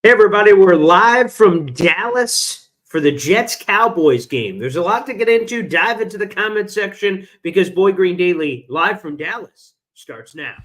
Hey, everybody, we're live from Dallas for the Jets-Cowboys game. There's a lot to get into. Dive into the comment section because Boy Green Daily, live from Dallas, starts now.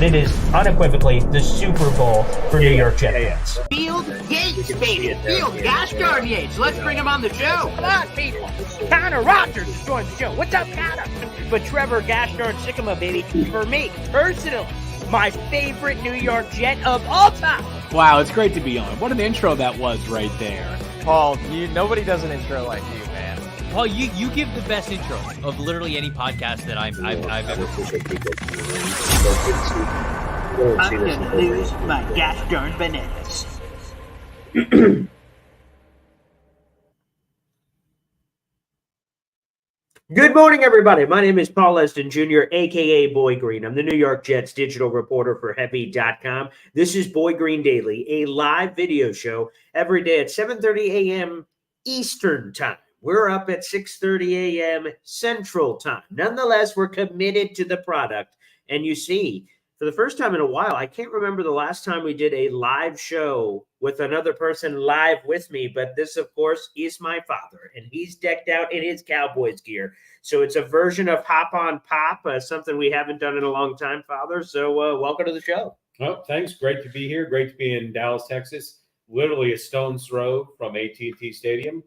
It is unequivocally the Super Bowl for New York Jets. Field Yates, baby. Field Gosh darn Yates. Let's bring him on the show. Come on, people. Connor Rogers is joining the show. What's up, Connor? But Trevor Gosh darn Sycamore, baby. For me, personally, my favorite New York Jet of all time. Wow, it's great to be on. What an intro that was right there. Paul, nobody does an intro like you, man. Paul, you give the best intro of literally any podcast that I've ever. I'm gonna lose my gosh darn bananas. Good morning, everybody. My name is Paul Eston Jr., a.k.a. Boy Green. I'm the New York Jets digital reporter for Heavy.com. This is Boy Green Daily, a live video show every day at 7:30 a.m. Eastern Time. We're up at 6:30 a.m. Central Time. Nonetheless, we're committed to the product. And you see, for the first time in a while, I can't remember the last time we did a live show with another person live with me. But this, of course, is my father. And he's decked out in his Cowboys gear. So it's a version of Hop on Pop, something we haven't done in a long time, Father. So welcome to the show. Oh, thanks. Great to be here. Great to be in Dallas, Texas. Literally a stone's throw from AT&T Stadium.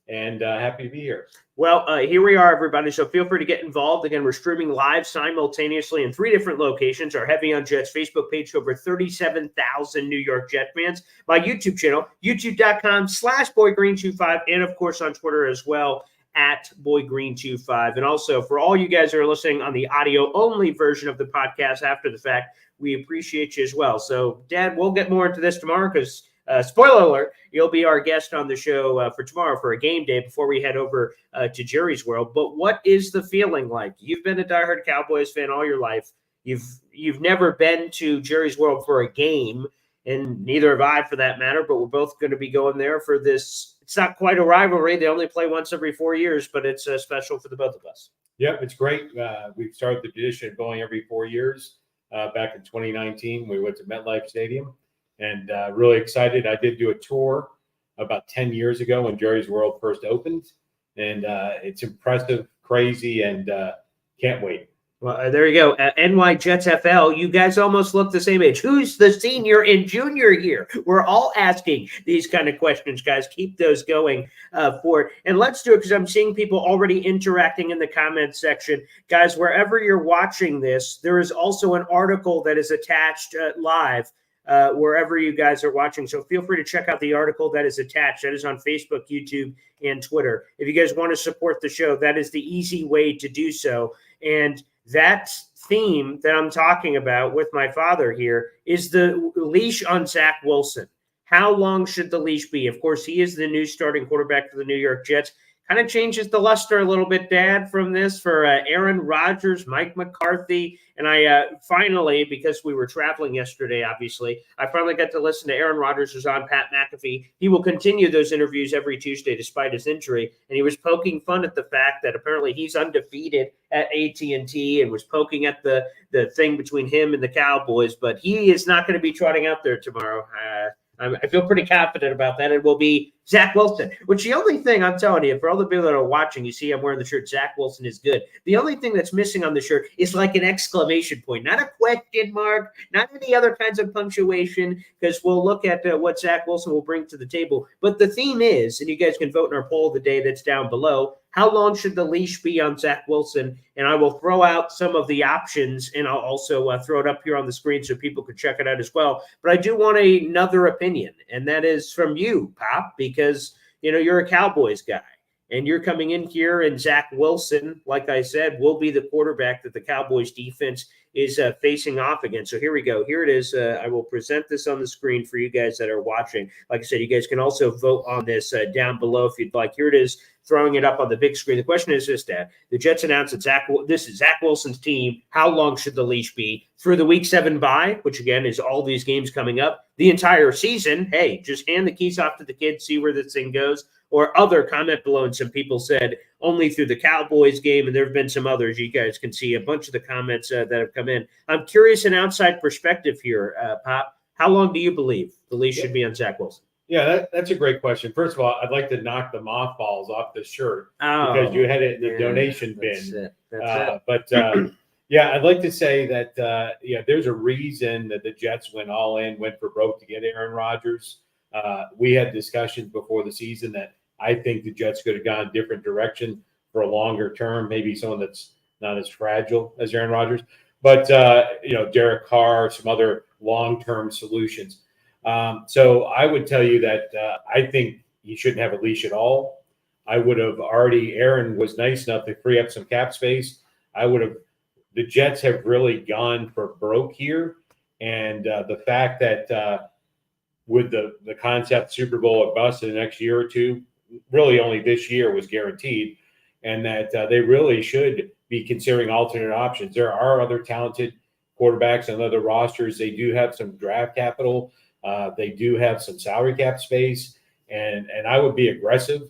And happy to be here. Well, here we are, everybody. So feel free to get involved. Again, we're streaming live simultaneously in 3 different locations. Our Heavy on Jets Facebook page to over 37,000 New York Jet fans. My YouTube channel, youtube.com/BoyGreen25. And, of course, on Twitter as well, at BoyGreen25. And also, for all you guys who are listening on the audio-only version of the podcast after the fact, we appreciate you as well. So, Dad, we'll get more into this tomorrow because – spoiler alert, you'll be our guest on the show for tomorrow for a game day before we head over to Jerry's World. But what is the feeling like? You've been a diehard Cowboys fan all your life. You've never been to Jerry's World for a game, and neither have I for that matter, but we're both going to be going there for this. It's not quite a rivalry. They only play once every 4 years, but it's special for the both of us. Yep, it's great. We've started the tradition of going every 4 years. Back in 2019, we went to MetLife Stadium. And really excited. I did do a tour about 10 years ago when Jerry's World first opened. And it's impressive, crazy, and can't wait. Well, there you go. NY Jets FL, you guys almost look the same age. Who's the senior and junior here? We're all asking these kind of questions, guys. Keep those going for it. And let's do it because I'm seeing people already interacting in the comments section. Guys, wherever you're watching this, there is also an article that is attached live. Wherever you guys are watching. So feel free to check out the article that is attached. That is on Facebook, YouTube, and Twitter. If you guys want to support the show, that is the easy way to do so. And that theme that I'm talking about with my father here is the leash on Zach Wilson. How long should the leash be? Of course, he is the new starting quarterback for the New York Jets. Kind of changes the luster a little bit, Dad, from this for Aaron Rodgers, Mike McCarthy. And I finally, because we were traveling yesterday, obviously, I finally got to listen to Aaron Rodgers who's on Pat McAfee. He will continue those interviews every Tuesday despite his injury. And he was poking fun at the fact that apparently he's undefeated at AT&T and was poking at the thing between him and the Cowboys. But he is not going to be trotting out there tomorrow. I feel pretty confident about that. It will be Zach Wilson, which the only thing I'm telling you, for all the people that are watching, you see I'm wearing the shirt, Zach Wilson is good. The only thing that's missing on the shirt is like an exclamation point, not a question mark, not any other kinds of punctuation, because we'll look at what Zach Wilson will bring to the table. But the theme is, and you guys can vote in our poll of the day that's down below, how long should the leash be on Zach Wilson? And I will throw out some of the options, and I'll also throw it up here on the screen so people can check it out as well. But I do want another opinion, and that is from you, Pop, because, you know, you're a Cowboys guy. And you're coming in here, and Zach Wilson, like I said, will be the quarterback that the Cowboys defense is facing off again. So here we go. Here it is. I will present this on the screen for you guys that are watching. Like I said, you guys can also vote on this down below if you'd like. Here it is, throwing it up on the big screen. The question is this, Dad. The Jets announced that this is Zach Wilson's team. How long should the leash be? Through the Week 7 bye, which again is all these games coming up, the entire season. Hey, just hand the keys off to the kids, see where this thing goes. Or other comment below, and some people said only through the Cowboys game, and there have been some others. You guys can see a bunch of the comments that have come in. I'm curious, an outside perspective here, Pop. How long do you believe the leash should be on Zach Wilson? Yeah, that's a great question. First of all, I'd like to knock the mothballs off the shirt because you had it in the donation bin. Yeah, I'd like to say that there's a reason that the Jets went all in, went for broke to get Aaron Rodgers. We had discussions before the season that I think the Jets could have gone a different direction for a longer term, maybe someone that's not as fragile as Aaron Rodgers. But, Derek Carr, some other long-term solutions. So I would tell you that I think he shouldn't have a leash at all. I would have Aaron was nice enough to free up some cap space. The Jets have really gone for broke here. And the fact that with the concept Super Bowl or bust in the next year or two, really only this year was guaranteed, and that they really should be considering alternate options. There are other talented quarterbacks on other rosters. They do have some draft capital. They do have some salary cap space, and I would be aggressive,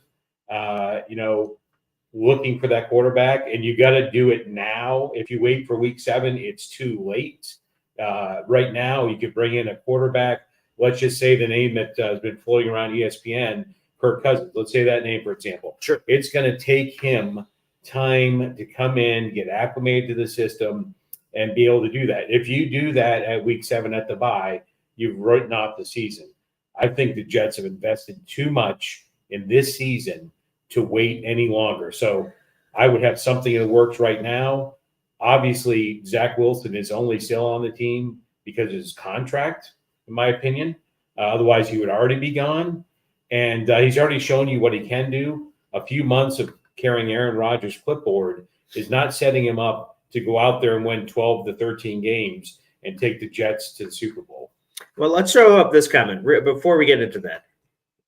looking for that quarterback, and you got to do it now. If you wait for Week 7, it's too late. Right now, you could bring in a quarterback. Let's just say the name that has been floating around ESPN, Kirk Cousins. Let's say that name, for example. Sure. It's going to take him time to come in, get acclimated to the system, and be able to do that. If you do that at Week 7 at the bye, you've written off the season. I think the Jets have invested too much in this season to wait any longer. So I would have something in the works right now. Obviously, Zach Wilson is only still on the team because of his contract, in my opinion. Otherwise, he would already be gone. And he's already shown you what he can do. A few months of carrying Aaron Rodgers' clipboard is not setting him up to go out there and win 12 to 13 games and take the Jets to the Super Bowl. Well, let's throw up this comment before we get into that.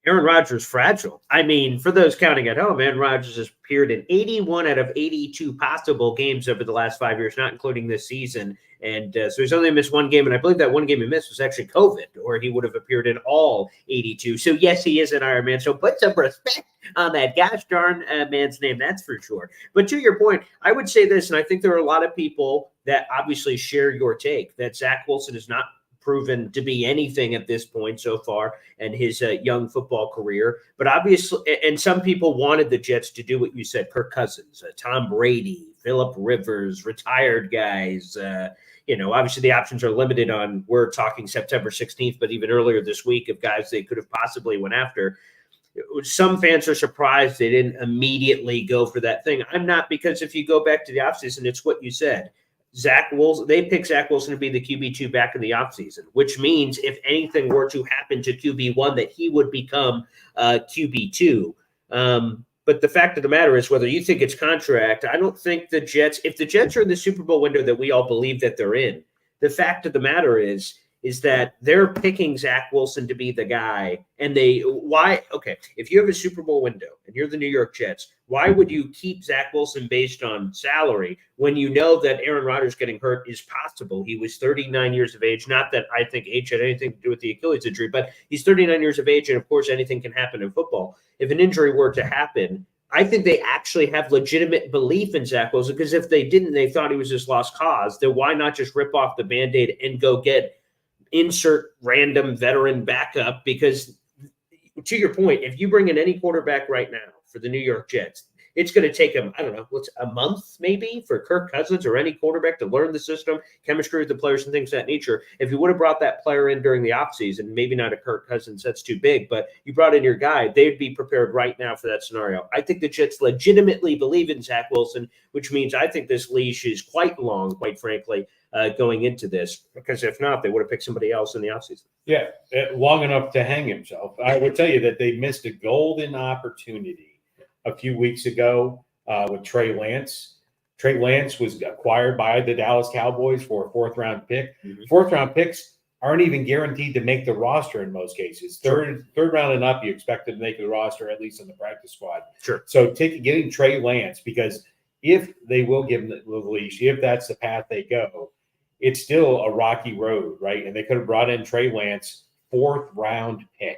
Aaron Rodgers fragile. I mean, for those counting at home, Aaron Rodgers has appeared in 81 out of 82 possible games over the last 5 years, not including this season. And so he's only missed one game, and I believe that one game he missed was actually COVID, or he would have appeared in all 82. So, yes, he is an Iron Man. So put some respect on that gosh darn man's name, that's for sure. But to your point, I would say this, and I think there are a lot of people that obviously share your take, that Zach Wilson is not proven to be anything at this point so far in his young football career. But obviously, and some people wanted the Jets to do what you said, Kirk Cousins, Tom Brady, Phillip Rivers, retired guys. Obviously the options are limited on, we're talking September 16th, but even earlier this week of guys they could have possibly went after. Some fans are surprised they didn't immediately go for that thing. I'm not, because if you go back to the offseason, it's what you said. Zach Wilson, they picked Zach Wilson to be the QB2 back in the offseason, which means if anything were to happen to QB1, that he would become QB2. But the fact of the matter is, whether you think it's contract, I don't think the Jets, if the Jets are in the Super Bowl window that we all believe that they're in, the fact of the matter is that they're picking Zach Wilson to be the guy. And if you have a Super Bowl window and you're the New York Jets, why would you keep Zach Wilson based on salary when you know that Aaron Rodgers getting hurt is possible? He was 39 years of age. Not that I think age had anything to do with the Achilles injury, but he's 39 years of age, and of course anything can happen in football. If an injury were to happen, I think they actually have legitimate belief in Zach Wilson, because if they didn't, they thought he was this lost cause, then why not just rip off the Band-Aid and go get insert random veteran backup? Because to your point, if you bring in any quarterback right now for the New York Jets, it's going to take them, I don't know, what's a month maybe for Kirk Cousins or any quarterback to learn the system, chemistry with the players and things of that nature. If you would have brought that player in during the offseason, maybe not a Kirk Cousins, that's too big, but you brought in your guy, they'd be prepared right now for that scenario. I think the Jets legitimately believe in Zach Wilson, which means I think this leash is quite long, quite frankly, going into this, because if not, they would have picked somebody else in the offseason. Yeah, long enough to hang himself. I would tell you that they missed a golden opportunity a few weeks ago with Trey Lance. Trey Lance was acquired by the Dallas Cowboys for a 4th-round pick. Mhm. 4th-round picks aren't even guaranteed to make the roster in most cases. Third round and up, you expect them to make the roster, at least in the practice squad. Sure. So getting Trey Lance, because if they will give him the leash, if that's the path they go, it's still a rocky road, right? And they could have brought in Trey Lance, 4th-round pick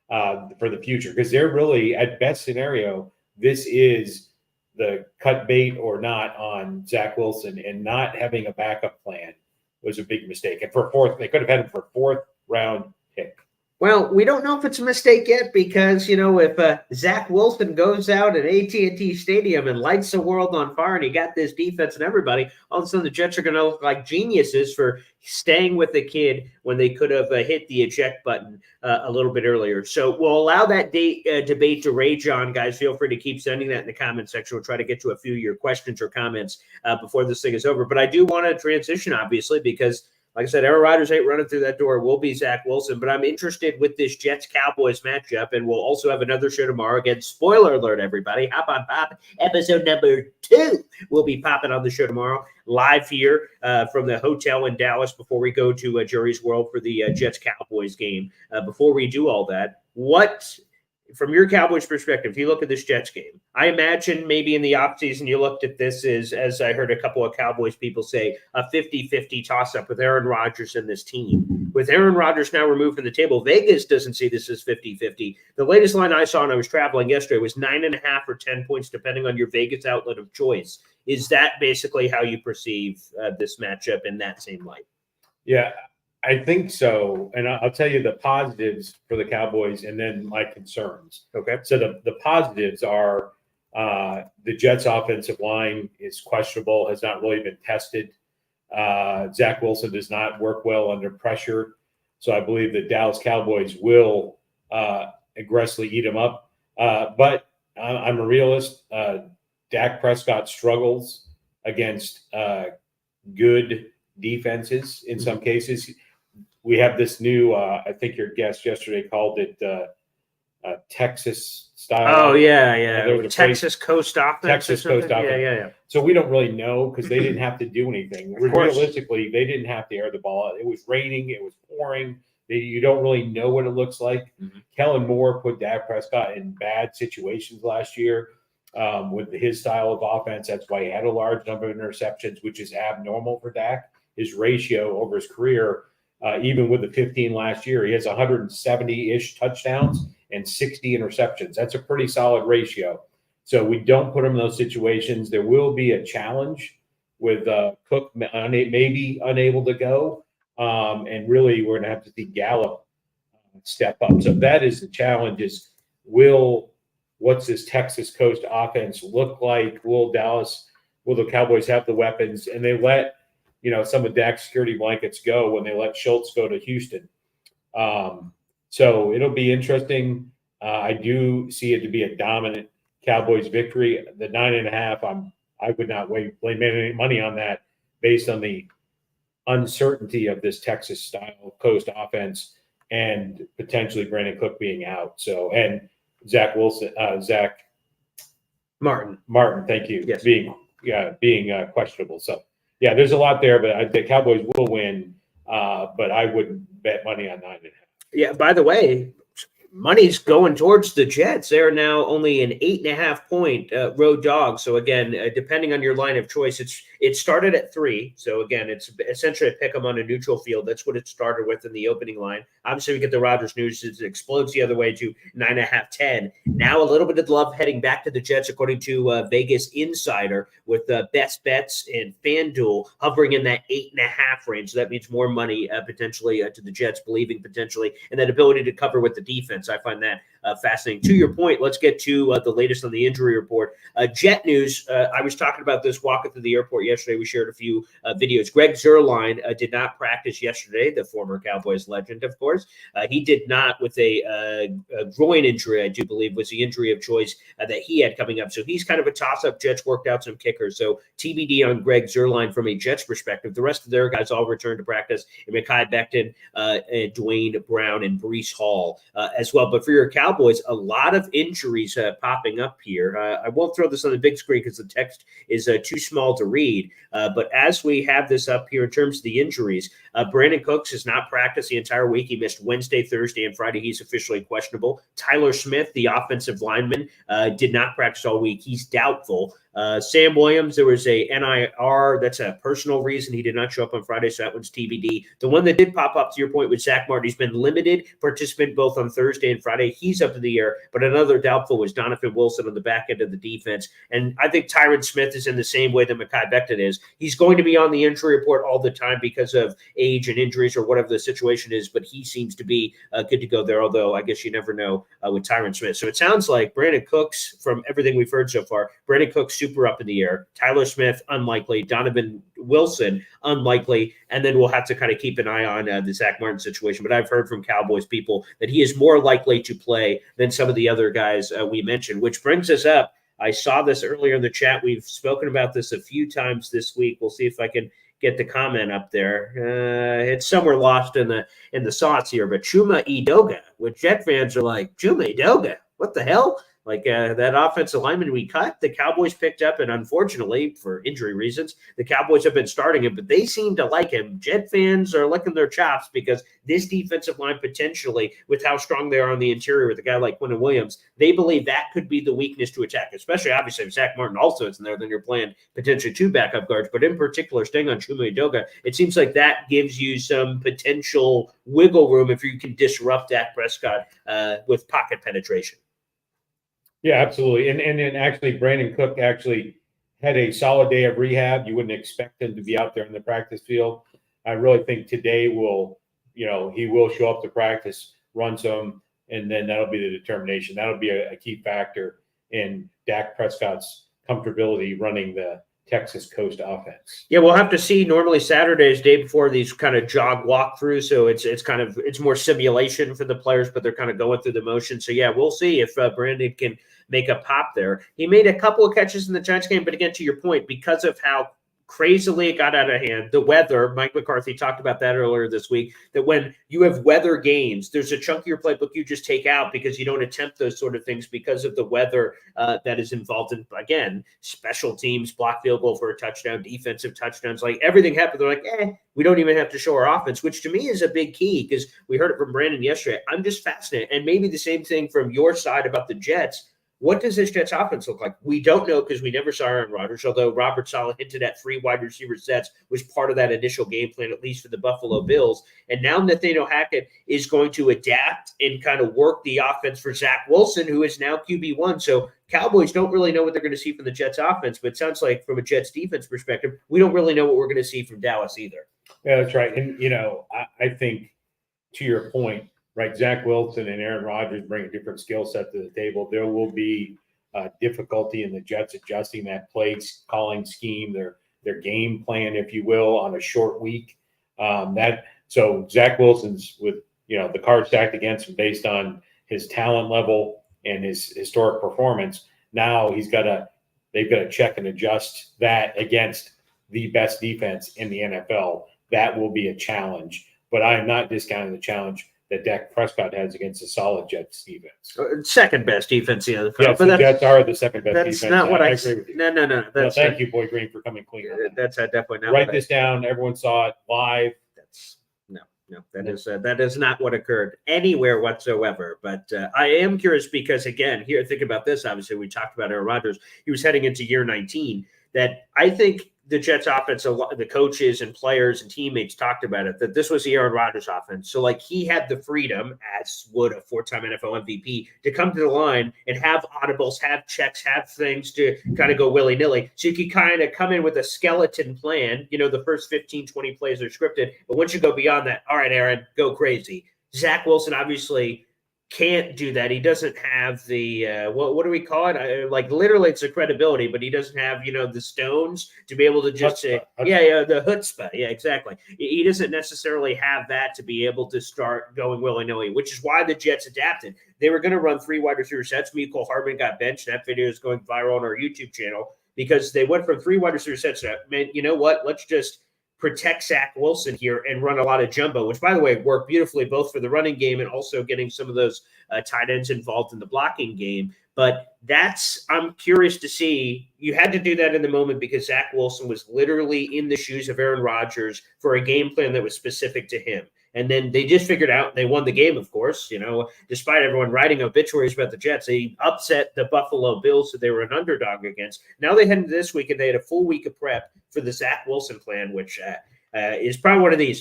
for the future, because they're really, at best scenario, this is the cut bait or not on Zach Wilson, and not having a backup plan was a big mistake. And they could have had him for 4th-round pick. Well, we don't know if it's a mistake yet because, if Zach Wilson goes out at AT&T Stadium and lights the world on fire and he got this defense and everybody, all of a sudden the Jets are going to look like geniuses for staying with the kid when they could have hit the eject button a little bit earlier. So we'll allow that debate to rage on, guys. Feel free to keep sending that in the comment section. We'll try to get to a few of your questions or comments before this thing is over. But I do want to transition, obviously, because like I said, Aaron Rodgers ain't running through that door. It will be Zach Wilson. But I'm interested with this Jets-Cowboys matchup, and we'll also have another show tomorrow. Again, spoiler alert, everybody. Hop on Pop. Episode number 2 will be popping on the show tomorrow, live here from the hotel in Dallas before we go to Jerry's World for the Jets-Cowboys game. Before we do all that, from your Cowboys perspective, if you look at this Jets game, I imagine maybe in the offseason you looked at this as I heard a couple of Cowboys people say, a 50-50 toss-up with Aaron Rodgers and this team. With Aaron Rodgers now removed from the table, Vegas doesn't see this as 50-50. The latest line I saw when I was traveling yesterday was 9.5 or 10 points, depending on your Vegas outlet of choice. Is that basically how you perceive this matchup in that same light? Yeah, I think so. And I'll tell you the positives for the Cowboys and then my concerns. Okay. So the positives are the Jets' offensive line is questionable, has not really been tested. Zach Wilson does not work well under pressure. So I believe the Dallas Cowboys will aggressively eat him up. But I'm a realist. Dak Prescott struggles against good defenses in some cases. We have this new, I think your guest yesterday called it Texas style. Oh, yeah. There was a Texas Coast offense. Texas Coast offense. Yeah. So we don't really know because they didn't have to do anything. Realistically, they didn't have to air the ball. It was raining. It was pouring. You don't really know what it looks like. Mm-hmm. Kellen Moore put Dak Prescott in bad situations last year with his style of offense. That's why he had a large number of interceptions, which is abnormal for Dak. His ratio over his career, even with the 15 last year, he has 170-ish touchdowns and 60 interceptions. That's a pretty solid ratio. So we don't put him in those situations. There will be a challenge with Cook maybe unable to go. And really, we're going to have to see Gallup step up. So that is the challenge is what's this Texas Coast offense look like? Will the Cowboys have the weapons? And they let some of Dak's security blankets go when they let Schultz go to Houston. So it'll be interesting. I do see it to be a dominant Cowboys victory. The 9.5, I would not blame any money on that based on the uncertainty of this Texas style Coast offense and potentially Brandon Cook being out. So, and Zach Martin, thank you. Yes. Being questionable. So yeah, there's a lot there, but the Cowboys will win. But I wouldn't bet money on 9.5. Yeah, by the way, money's going towards the Jets. They're now only an 8.5 point road dog. So again, depending on your line of choice, it started at 3. So again, it's essentially a pick 'em on a neutral field. That's what it started with in the opening line. Obviously, we get the Rodgers news. It explodes the other way to 9.5, 10. Now a little bit of love heading back to the Jets, according to Vegas Insider, with Best Bets and FanDuel hovering in that 8.5 range. So that means more money potentially to the Jets, believing potentially, and that ability to cover with the defense. I find that fascinating. To your point, let's get to the latest on the injury report. Jet news. I was talking about this walking through the airport yesterday. We shared a few videos. Greg Zuerlein did not practice yesterday, the former Cowboys legend, of course. He did not with a groin injury, I do believe, was the injury of choice that he had coming up. So he's kind of a toss-up. Jets worked out some kickers. So TBD on Greg Zuerlein from a Jets perspective. The rest of their guys all returned to practice. Mekhi Becton, Dwayne Brown, and Breece Hall as well. But for your Cowboys, Cowboys, a lot of injuries popping up here. I won't throw this on the big screen because the text is too small to read. But as we have this up here in terms of the injuries, Brandon Cooks has not practiced the entire week. He missed Wednesday, Thursday, and Friday. He's officially questionable. Tyler Smith, the offensive lineman, did not practice all week. He's doubtful. Sam Williams, there was a NIR. That's a personal reason. He did not show up on Friday, so that one's TBD. The one that did pop up, to your point, with Zach Martin. He's been limited participant both on Thursday and Friday. He's up in the air. But another doubtful was Donovan Wilson on the back end of the defense. And I think Tyron Smith is in the same way that Mekhi Becton is. He's going to be on the injury report all the time because of age and injuries or whatever the situation is, but he seems to be good to go there, although I guess you never know with Tyron Smith. So it sounds like Brandon Cooks, from everything we've heard so far, Brandon Cooks super up in the air. Tyler Smith, unlikely. Donovan Wilson, unlikely. And then we'll have to kind of keep an eye on the Zach Martin situation. But I've heard from Cowboys people that he is more likely to play than some of the other guys we mentioned, which brings us up. I saw this earlier in the chat. We've spoken about this a few times this week. We'll see if I can get the comment up there. It's somewhere lost in the sauce here, but Chuma Edoga, which Jet fans are like, Chuma Edoga, what the hell? Like that offensive lineman we cut, the Cowboys picked up, and unfortunately, for injury reasons, the Cowboys have been starting him, but they seem to like him. Jet fans are licking their chops because this defensive line potentially, with how strong they are on the interior with a guy like Quentin Williams, they believe that could be the weakness to attack, especially obviously if Zach Martin also is in there, then you're playing potentially two backup guards. But in particular, staying on Chuma Edoga, it seems like that gives you some potential wiggle room if you can disrupt Dak Prescott with pocket penetration. Yeah, absolutely. And actually, Brandon Cook actually had a solid day of rehab. You wouldn't expect him to be out there in the practice field. I really think today he will show up to practice, run some, and then that'll be the determination. That'll be a key factor in Dak Prescott's comfortability running the Texas Coast offense. Yeah, we'll have to see. Normally Saturdays, day before these kind of jog walkthroughs, so it's more simulation for the players, but they're kind of going through the motion. So yeah, we'll see if Brandon can make a pop there. He made a couple of catches in the Giants game, but again, to your point, because of how crazily it got out of hand, the weather, Mike McCarthy talked about that earlier this week, that when you have weather games, there's a chunk of your playbook you just take out because you don't attempt those sort of things because of the weather that is involved in, again, special teams, block field goal for a touchdown, defensive touchdowns, like everything happened. They're like, we don't even have to show our offense, which to me is a big key because we heard it from Brandon yesterday. I'm just fascinated. And maybe the same thing from your side about the Jets. What does this Jets offense look like? We don't know because we never saw Aaron Rodgers, although Robert Saleh hinted at 3 wide receiver sets was part of that initial game plan, at least for the Buffalo Bills. And now Nathaniel Hackett is going to adapt and kind of work the offense for Zach Wilson, who is now QB1. So Cowboys don't really know what they're going to see from the Jets offense, but it sounds like from a Jets defense perspective, we don't really know what we're going to see from Dallas either. Yeah, that's right. And, I think to your point, right, Zach Wilson and Aaron Rodgers bring a different skill set to the table. There will be difficulty in the Jets adjusting that play calling scheme, their game plan, if you will, on a short week. So Zach Wilson's with the card stacked against him based on his talent level and his historic performance. Now they've got to check and adjust that against the best defense in the NFL. That will be a challenge, but I am not discounting the challenge that Dak Prescott has against a solid Jets defense. Second best defense in the NFL. Yes, the Jets are the second best defense. That's not what I agree with you. No. Thank you, Boy Green, for coming clean. That's definitely not. Write this down. Everyone saw it live. That is not what occurred anywhere whatsoever. But I am curious because, again, here, think about this. Obviously, we talked about Aaron Rodgers. He was heading into year 19. That I think the Jets offense, the coaches and players and teammates talked about it, that this was the Aaron Rodgers offense. So, like, he had the freedom, as would a 4-time NFL MVP, to come to the line and have audibles, have checks, have things to kind of go willy-nilly. So you could kind of come in with a skeleton plan. The first 15, 20 plays are scripted. But once you go beyond that, all right, Aaron, go crazy. Zach Wilson obviously can't do that. He doesn't have the what do we call it? Literally, it's a credibility, but he doesn't have the stones to be able to just say, the chutzpah. Yeah, exactly. He doesn't necessarily have that to be able to start going willy-nilly, which is why the Jets adapted. They were going to run 3 wide receiver sets. Mecole Hardman got benched. That video is going viral on our YouTube channel because they went from 3 wide receiver sets to, man, you know what? Let's just protect Zach Wilson here and run a lot of jumbo, which, by the way, worked beautifully both for the running game and also getting some of those tight ends involved in the blocking game. But I'm curious to see. You had to do that in the moment because Zach Wilson was literally in the shoes of Aaron Rodgers for a game plan that was specific to him. And then they just figured out they won the game, of course, despite everyone writing obituaries about the Jets. They upset the Buffalo Bills that they were an underdog against. Now they head into this week and they had a full week of prep for the Zach Wilson plan, which is probably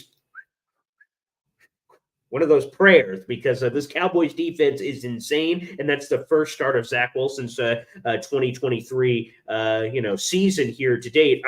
one of those prayers because this Cowboys defense is insane, and that's the first start of Zach Wilson's 2023 season here to date.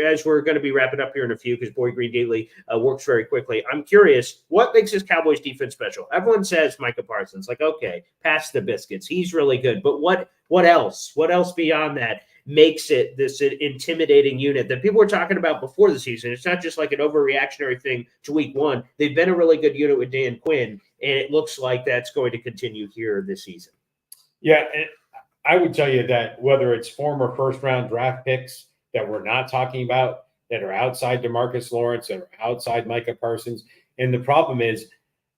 As we're going to be wrapping up here in a few because Boy Green Daily works very quickly. I'm curious, what makes this Cowboys defense special? Everyone says Micah Parsons, like, okay, pass the biscuits, he's really good, but what else? What else beyond that makes it this intimidating unit that people were talking about before the season? It's not just like an overreactionary thing to week one. They've been a really good unit with Dan Quinn, and it looks like that's going to continue here this season. Yeah, and I would tell you that whether it's former first-round draft picks that we're not talking about, that are outside DeMarcus Lawrence, that are outside Micah Parsons, and the problem is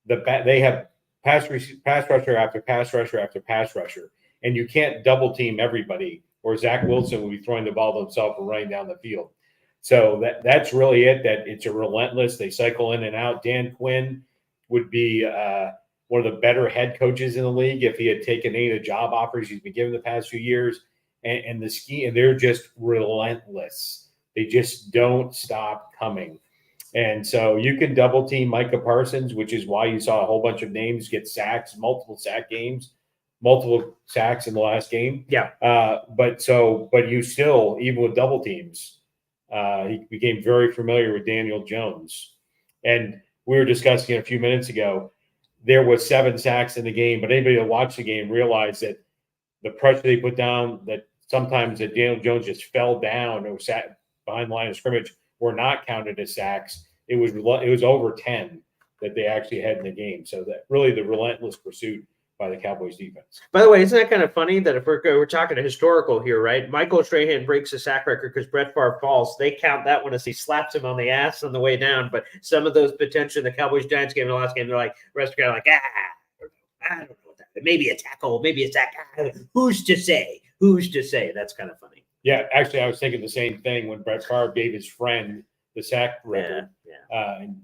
they have pass rusher after pass rusher after pass rusher, and you can't double-team everybody, or Zach Wilson will be throwing the ball to himself and running down the field. So that's really it, that it's a relentless. They cycle in and out. Dan Quinn would be one of the better head coaches in the league if he had taken any of the job offers he's been given the past few years. And the scheme, and they're just relentless. They just don't stop coming. And so you can double team Micah Parsons, which is why you saw a whole bunch of names get sacks, multiple sacks in the last game. Yeah. But you still, even with double teams, he became very familiar with Daniel Jones. And we were discussing it a few minutes ago. There was 7 sacks in the game, but anybody that watched the game realized that the pressure they put down, that sometimes that Daniel Jones just fell down or sat behind the line of scrimmage, were not counted as sacks. It was over 10 that they actually had in the game. So that really the relentless pursuit by the Cowboys defense. By the way, isn't that kind of funny that if we're talking a historical here, right? Michael Strahan breaks the sack record because Brett Favre falls. They count that one as he slaps him on the ass on the way down. But some of those potential, the Cowboys-Giants game, the last game, they're like, the rest are kind of like, I don't know what that is. Maybe a tackle, maybe a sack. Who's to say? Who's to say? That's kind of funny. Yeah, actually, I was thinking the same thing when Brett Favre gave his friend the sack record, and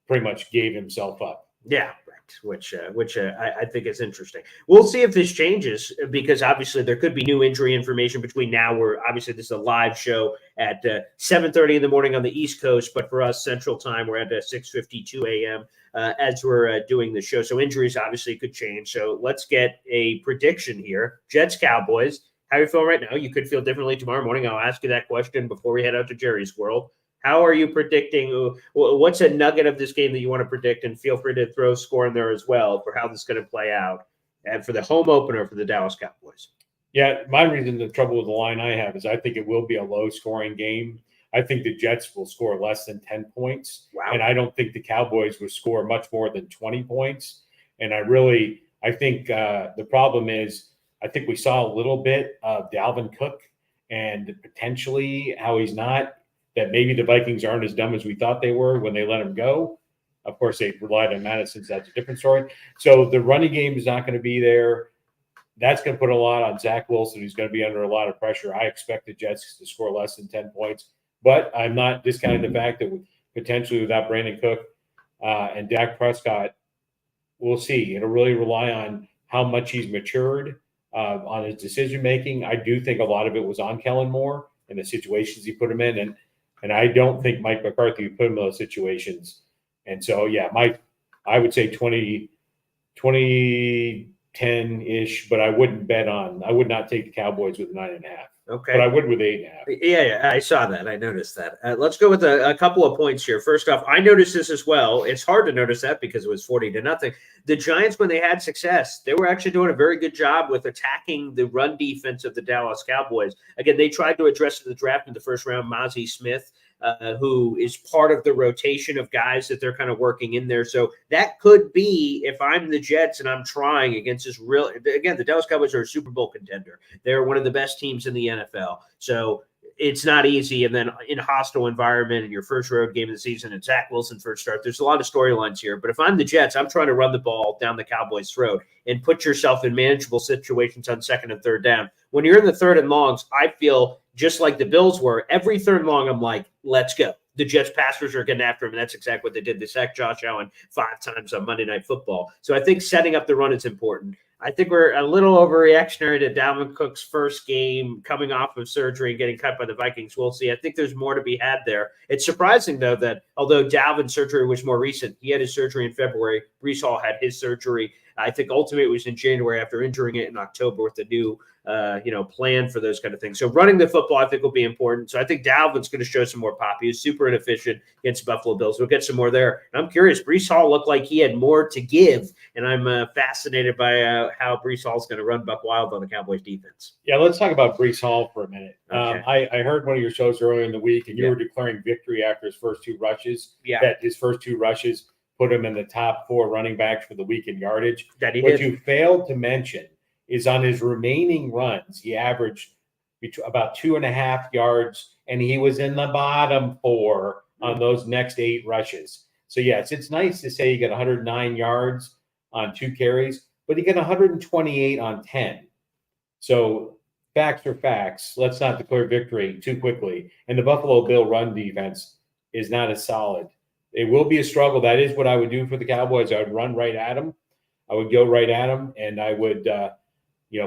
pretty much gave himself up. Yeah, right. Which I think is interesting. We'll see if this changes because obviously there could be new injury information between now. Where obviously this is a live show at 7:30 in the morning on the East Coast, but for us Central Time we're at 6:52 a.m. As we're doing the show. So injuries obviously could change. So let's get a prediction here. Jets Cowboys. How you feel right now? You could feel differently tomorrow morning. I'll ask you that question before we head out to Jerry's World. How are you predicting? What's a nugget of this game that you want to predict? And feel free to throw score in there as well for how this is going to play out and for the home opener for the Dallas Cowboys. Yeah, my reason, the trouble with the line I have is I think it will be a low-scoring game. I think the Jets will score less than 10 points. Wow. And I don't think the Cowboys will score much more than 20 points. And I think the problem is I think we saw a little bit of Dalvin Cook and potentially how he's not, that maybe the Vikings aren't as dumb as we thought they were when they let him go. Of course, they relied on Madison, so that's a different story. So the running game is not going to be there. That's going to put a lot on Zach Wilson, who's going to be under a lot of pressure. I expect the Jets to score less than 10 points, but I'm not discounting the fact that potentially without Brandon Cook and Dak Prescott, we'll see. It'll really rely on how much he's matured on his decision-making. I do think a lot of it was on Kellen Moore and the situations he put him in, and I don't think Mike McCarthy would put him in those situations. And so, yeah, I would say 10-ish, but I would not take the Cowboys with 9.5. Okay. But I would with 8.5. Yeah, I saw that. I noticed that. Let's go with a couple of points here. First off, I noticed this as well. It's hard to notice that because it was 40-0. The Giants, when they had success, they were actually doing a very good job with attacking the run defense of the Dallas Cowboys. Again, they tried to address the draft in the first round, Mozzie Smith, who is part of the rotation of guys that they're kind of working in there. So that could be, if I'm the Jets and I'm trying against this the Dallas Cowboys are a Super Bowl contender. They're one of the best teams in the NFL. So it's not easy. And then in a hostile environment and your first road game of the season and Zach Wilson first start, there's a lot of storylines here. But if I'm the Jets, I'm trying to run the ball down the Cowboys' throat and put yourself in manageable situations on second and third down. When you're in the third and longs, I feel just like the Bills were. Every third and long, I'm like, let's go. The Jets passers are getting after him, and that's exactly what they did. They sacked Josh Allen 5 times on Monday Night Football. So I think setting up the run is important. I think we're a little overreactionary to Dalvin Cook's first game coming off of surgery and getting cut by the Vikings. We'll see. I think there's more to be had there. It's surprising, though, that although Dalvin's surgery was more recent, he had his surgery in February. Breece Hall had his surgery. I think ultimately it was in January after injuring it in October with the new plan for those kind of things. So running the football, I think, will be important. So I think Dalvin's going to show some more pop. He was super inefficient against the Buffalo Bills. We'll get some more there. And I'm curious. Breece Hall looked like he had more to give, and I'm fascinated by how Breece Hall is going to run buck wild on the Cowboys defense. Yeah, let's talk about Breece Hall for a minute. Okay. I heard one of your shows earlier in the week, and you were declaring victory after his first 2 rushes. Yeah. That his first 2 rushes put him in the top 4 running backs for the week in yardage. That he what did. you failed to mention is on his remaining runs, he averaged about 2.5 yards, and he was in the bottom 4 on those next 8 rushes. So, yes, it's nice to say you got 109 yards on 2 carries, but he got 128 on 10. So facts are facts. Let's not declare victory too quickly. And the Buffalo Bill run defense is not as solid. It will be a struggle. That is what I would do for the Cowboys. I would run right at them. I would go right at them, and I would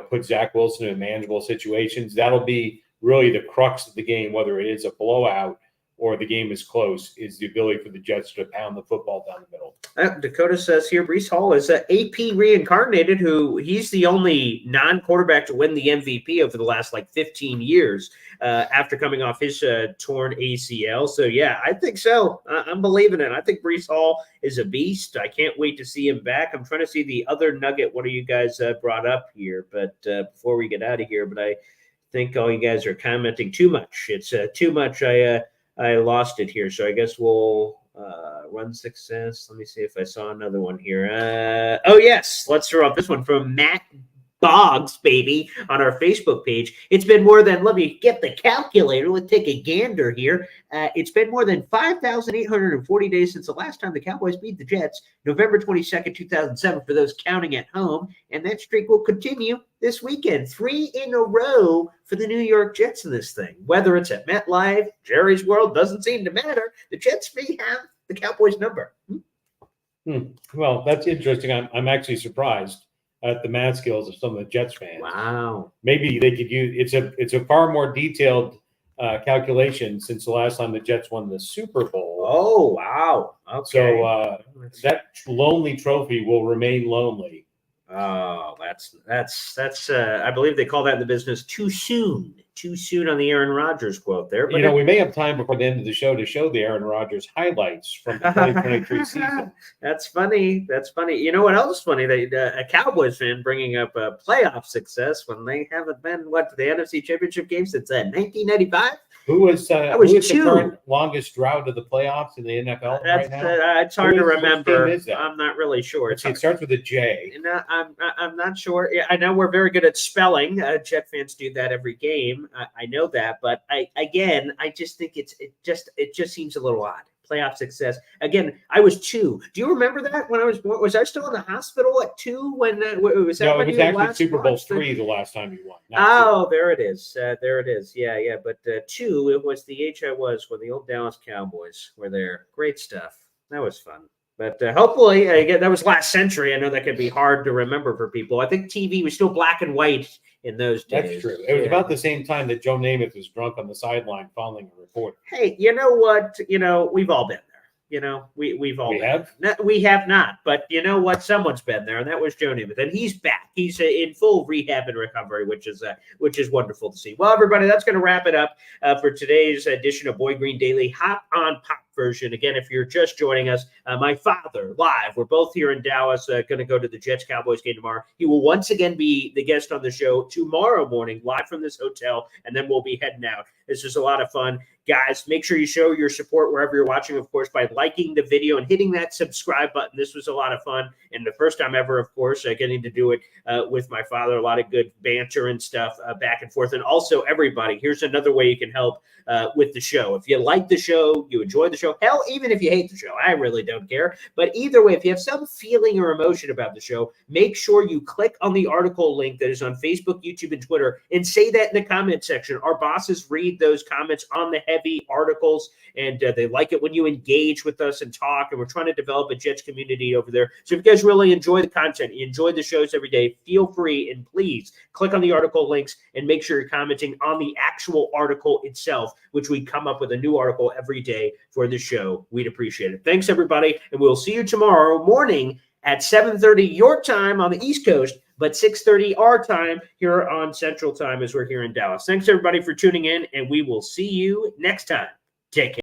put Zach Wilson in manageable situations. That'll be really the crux of the game, whether it is a blowout or the game is close, is the ability for the Jets to pound the football down the middle. Dakota says here, Breece Hall is AP reincarnated, he's the only non-quarterback to win the MVP over the last 15 years after coming off his torn ACL. So, yeah, I think so. I'm believing it. I think Breece Hall is a beast. I can't wait to see him back. I'm trying to see the other nugget. What do you guys brought up here? But before we get out of here, but I think all you guys are commenting too much. It's too much. I lost it here, so I guess we'll run success. Let me see if I saw another one here. Oh, yes. Let's throw up this one from Matt Boggs, baby, on our Facebook page. It's been more than, let me get the calculator. Let's take a gander here. It's been more than 5,840 days since the last time the Cowboys beat the Jets, November 22nd, 2007, for those counting at home. And that streak will continue this weekend. 3 in a row for the New York Jets in this thing. Whether it's at MetLife, Jerry's World, doesn't seem to matter. The Jets may have the Cowboys number. Well, that's interesting. I'm actually surprised at the math skills of some of the Jets fans. Wow. Maybe they could use it's a far more detailed calculation since the last time the Jets won the Super Bowl. Oh, wow. Okay. So that lonely trophy will remain lonely. Oh, that's I believe they call that in the business too soon. Too soon on the Aaron Rodgers quote there. But we may have time before the end of the show to show the Aaron Rodgers highlights from the 2023 season. That's funny. That's funny. You know what else is funny? A Cowboys fan bringing up a playoff success when they haven't been, to the NFC Championship game since 1995? Who is that was who is the 2. current longest drought of the playoffs in the NFL right now? It's hard to remember. Which team is that? I'm not really sure. It starts with a J. No, I'm not sure. I know we're very good at spelling. Jet fans do that every game. I know that, but I just think it just seems a little odd. Playoff success again. I was 2. Do you remember that when I was born? Was I still in the hospital at 2 when was that? No, it was actually Super Bowl 3 the last time you won. Oh, there it is. There it is. Yeah. But 2, it was the age I was when the old Dallas Cowboys were there. Great stuff. That was fun. But hopefully, again, that was last century. I know that could be hard to remember for people. I think TV was still black and white in those days. That's true. It was about the same time that Joe Namath was drunk on the sideline following a reporter. Hey, you know what? We've all been there. We've all we have not. But you know what? Someone's been there, and that was Joe Namath. And he's back. He's in full rehab and recovery, which is wonderful to see. Well, everybody, that's going to wrap it up for today's edition of Boy Green Daily. Hop on Pop version. Again, if you're just joining us, my father live. We're both here in Dallas, going to go to the Jets-Cowboys game tomorrow. He will once again be the guest on the show tomorrow morning, live from this hotel, and then we'll be heading out. It's just a lot of fun. Guys, make sure you show your support wherever you're watching, of course, by liking the video and hitting that subscribe button. This was a lot of fun. And the first time ever, of course, getting to do it with my father. A lot of good banter and stuff back and forth. And also, everybody, here's another way you can help with the show. If you like the show, you enjoy the show, hell, even if you hate the show, I really don't care. But either way, if you have some feeling or emotion about the show, make sure you click on the article link that is on Facebook, YouTube, and Twitter and say that in the comment section. Our bosses read those comments on the heavy articles, and they like it when you engage with us and talk, and we're trying to develop a Jets community over there. So if you guys really enjoy the content, you enjoy the shows every day, feel free and please click on the article links and make sure you're commenting on the actual article itself, which we come up with a new article every day for the show. We'd appreciate it. Thanks, everybody, and we'll see you tomorrow morning at 7:30 your time on the East Coast, but 6:30 our time here on Central Time as we're here in Dallas. Thanks, everybody, for tuning in, and we will see you next time. Take care.